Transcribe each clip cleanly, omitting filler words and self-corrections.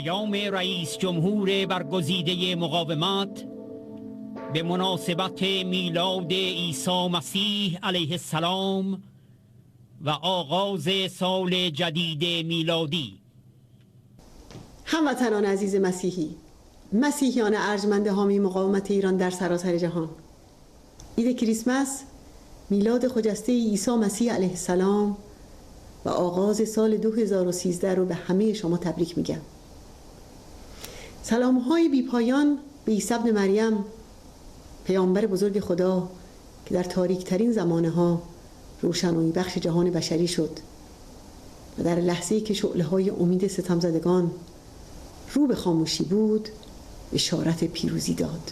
پیام رئیس جمهور برگزیده مقاومت به مناسبت میلاد عیسی مسیح علیه السلام و آغاز سال جدید میلادی. هموطنان عزیز مسیحیان ارجمند حامی مقاومت ایران در سراسر جهان، عید کریسمس، میلاد خجسته عیسی مسیح علیه السلام و آغاز سال 2013 رو به همه شما تبریک میگم. سلام‌های بی‌پایان به عیسی ابن مریم، پیامبر بزرگ خدا که در تاریک‌ترین زمانه‌ها روشنایی بخش جهان بشری شد و در لحظه‌ای که شعله‌های امید ستمزدگان رو به خاموشی بود، بشارت پیروزی داد.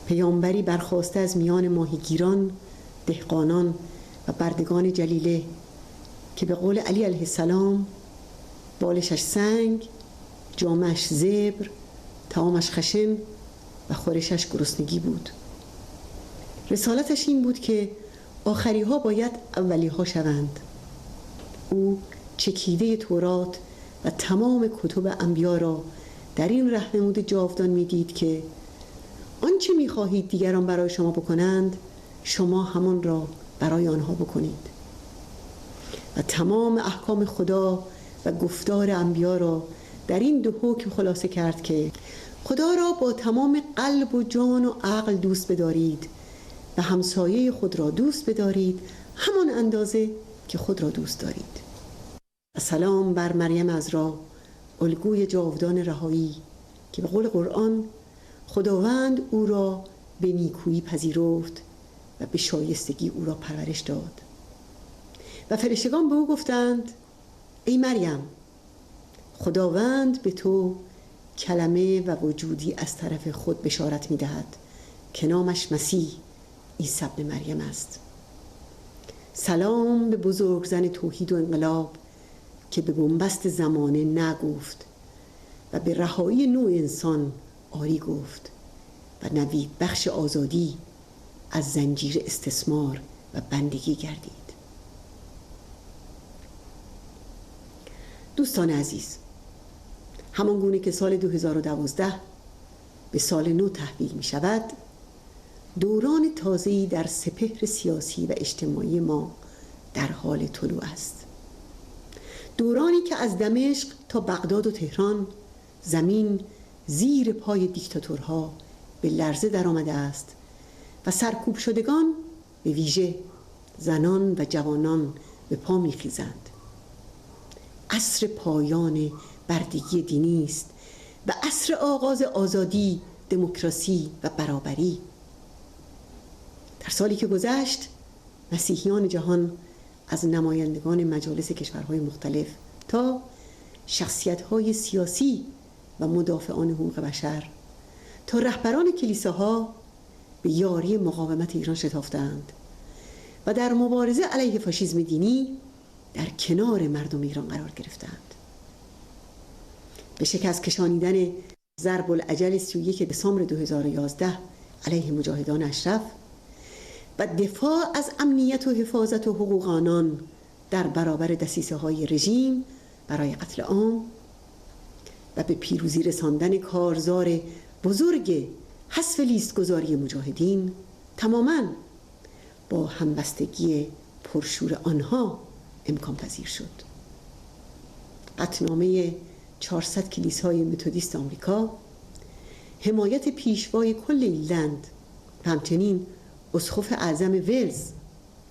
پیامبری برخاسته از میان ماهیگیران، دهقانان و بردگان جلیله که به قول علی علیه السلام بالشش سنگ، جامش زبر، طعامش خشن و خورشش گرسنگی بود. رسالتش این بود که آخری ها باید اولی ها شوند. او چکیده تورات و تمام کتب انبیا را در این راهنمود جاودان میدید که آنچه میخواهید دیگران برای شما بکنند، شما همان را برای آنها بکنید. و تمام احکام خدا و گفتار انبیا را در این دو حکم خلاصه کرد که خدا را با تمام قلب و جان و عقل دوست بدارید و همسایه خود را دوست بدارید همان اندازه که خود را دوست دارید. و سلام بر مریم عذرا، الگوی جاودان رهایی که به قول قرآن خداوند او را به نیکویی پذیرفت و به شایستگی او را پرورش داد. و فرشتگان به او گفتند: ای مریم، خداوند به تو کلمه و وجودی از طرف خود بشارت می‌دهد که نامش مسیح عیسی ابن مریم است. سلام به بزرگ زن توحید و انقلاب که به بنبست زمانه نگفت و به رهایی نوع انسان آری گفت و نوید بخش آزادی از زنجیر استثمار و بندگی گردید. دوستان عزیز، همان گونه که سال 2012 به سال نو تحویل می شود، دوران تازه‌ای در سپهر سیاسی و اجتماعی ما در حال طلوع است. دورانی که از دمشق تا بغداد و تهران زمین زیر پای دیکتاتورها به لرزه در آمده است و سرکوب شدگان به ویژه زنان و جوانان به پا می خیزند. عصر پایان بردگی دینی است و عصر آغاز آزادی، دموکراسی و برابری. در سالی که گذشت، مسیحیان جهان از نمایندگان مجالس کشورهای مختلف تا شخصیت‌های سیاسی و مدافعان حقوق بشر تا رهبران کلیساها به یاری مقاومت ایران شتافتند و در مبارزه علیه فاشیسم دینی در کنار مردم ایران قرار گرفتند. به شکست کشانیدن ضرب العجل 31 دسامبر 2011 علیه مجاهدان اشرف و دفاع از امنیت و حفاظت و حقوق آنان در برابر دسیسه‌های رژیم برای قتل عام و به پیروزی رساندن کارزار بزرگ حذف لیستگذاری مجاهدین تماماً با همبستگی پرشور آنها امکان پذیر شد. قطعنامه 400 کلیسای متدیست آمریکا، حمایت پیشوای کل ایرلند و همچنین اسقف اعظم ولز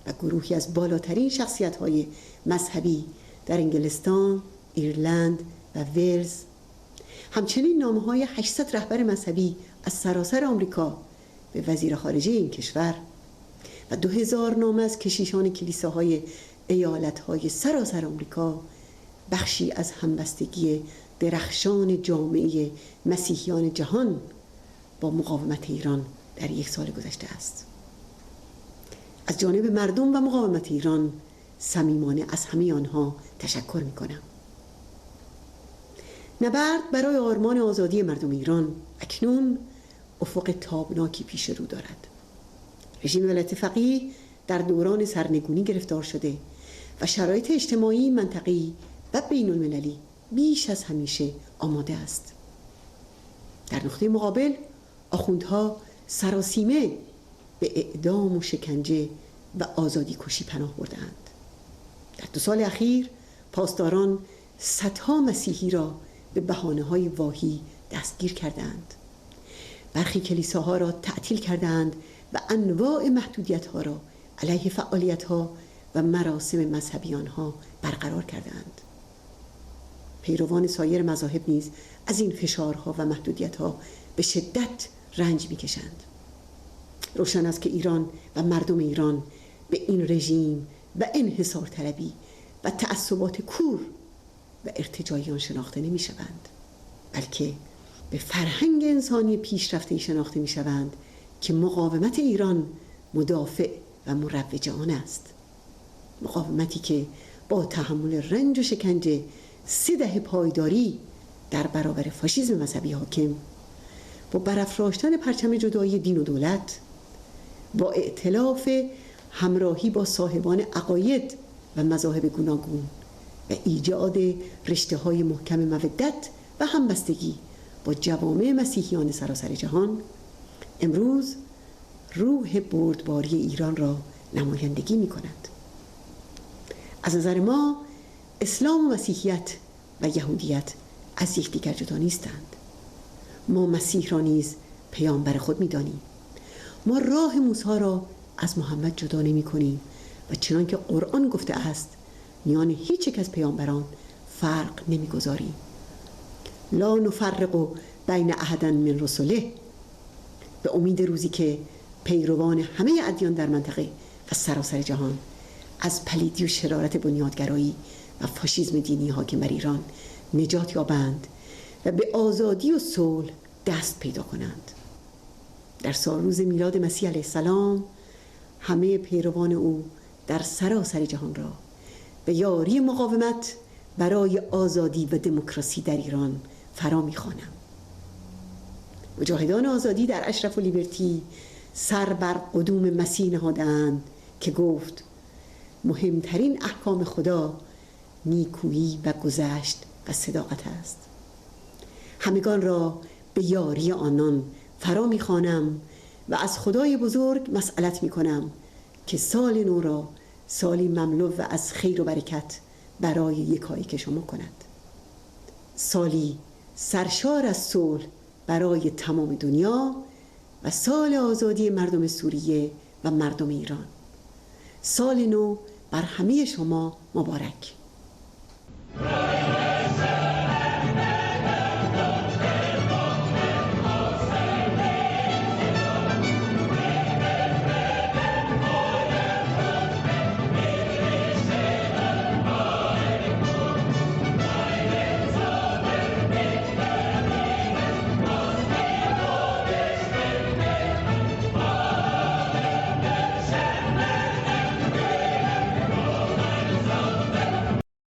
و گروهی از بالاترین شخصیت‌های مذهبی در انگلستان، ایرلند و ولز، همچنین نامه‌های 800 رهبر مذهبی از سراسر آمریکا به وزیر خارجه این کشور و 2000 نامه از کشیشان کلیساهای ایالت‌های سراسر آمریکا بخشی از همبستگی درخشان جامعه مسیحیان جهان با مقاومت ایران در یک سال گذشته است. از جانب مردم و مقاومت ایران صمیمانه از همه آنها تشکر می‌کنم. نبرد برای آرمان آزادی مردم ایران اکنون افق تابناکی پیش رو دارد. رژیم ولایت فقیه در دوران سرنگونی گرفتار شده و شرایط اجتماعی، منطقی و بین المللی بیش از همیشه آماده است. در نقطه مقابل آخوندها سراسیمه به اعدام و شکنجه و آزادی کشی پناه بردند. در 2 سال اخیر پاسداران صدها مسیحی را به بهانه‌های واهی دستگیر کردند. برخی کلیساها را تعطیل کردند و انواع محدودیت‌ها را علیه فعالیت‌ها و مراسم مذهبی آنها برقرار کردند. پیروان سایر مذاهب نیز از این فشارها و محدودیت‌ها به شدت رنج می‌کشند. روشن است که ایران و مردم ایران به این رژیم و انحصار طلبی و تعصبات کور و ارتجاعی آن شناخته نمی‌شوند، بلکه به فرهنگ انسانی پیشرفته شناخته می‌شوند که مقاومت ایران مدافع و مروج آن است. مقاومتی که با تحمل رنج و شکنجه 3 دهه پایداری در برابر فاشیسم مذهبی حاکم، با برافراشتن پرچم جدایی دین و دولت، با ائتلاف همراهی با صاحبان عقاید و مذاهب گوناگون و ایجاد رشته‌های محکم مودت و همبستگی با جوامع مسیحیان سراسر جهان، امروز روح بردباری ایران را نمایندگی می‌کند. از نظر ما اسلام و مسیحیت و یهودیت از یکدیگر جدا نیستند. ما مسیح را نیز پیامبر خود می‌دانیم. ما راه موسی را از محمد جدا نمی‌کنیم و چنان که قرآن گفته است میان هیچ یک از پیامبران فرق نمی‌گذاریم. لا نفرق بین احد من رسله، به امید روزی که پیروان همه ادیان در منطقه و سراسر جهان از پلیدی و شرارت بنیادگرایی و فاشیسم دینی حاکم بر ایران نجات یابند و به آزادی و صلح دست پیدا کنند. در سالروز میلاد مسیح علیه السلام همه پیروان او در سراسر جهان را به یاری مقاومت برای آزادی و دموکراسی در ایران فرا می‌خوانم. مجاهدان آزادی در اشرف و لیبرتی سر بر قدوم مسیح نهادند که گفت مهمترین احکام خدا نیکویی و گذشت و صداقت است. همگان را به یاری آنان فرا می‌خوانم و از خدای بزرگ مسئلت می‌کنم که سال نو را سالی مملو و از خیر و برکت برای یکایک شما کند. سالی سرشار از صلح برای تمام دنیا و سال آزادی مردم سوریه و مردم ایران. سال نو بر همه شما مبارک.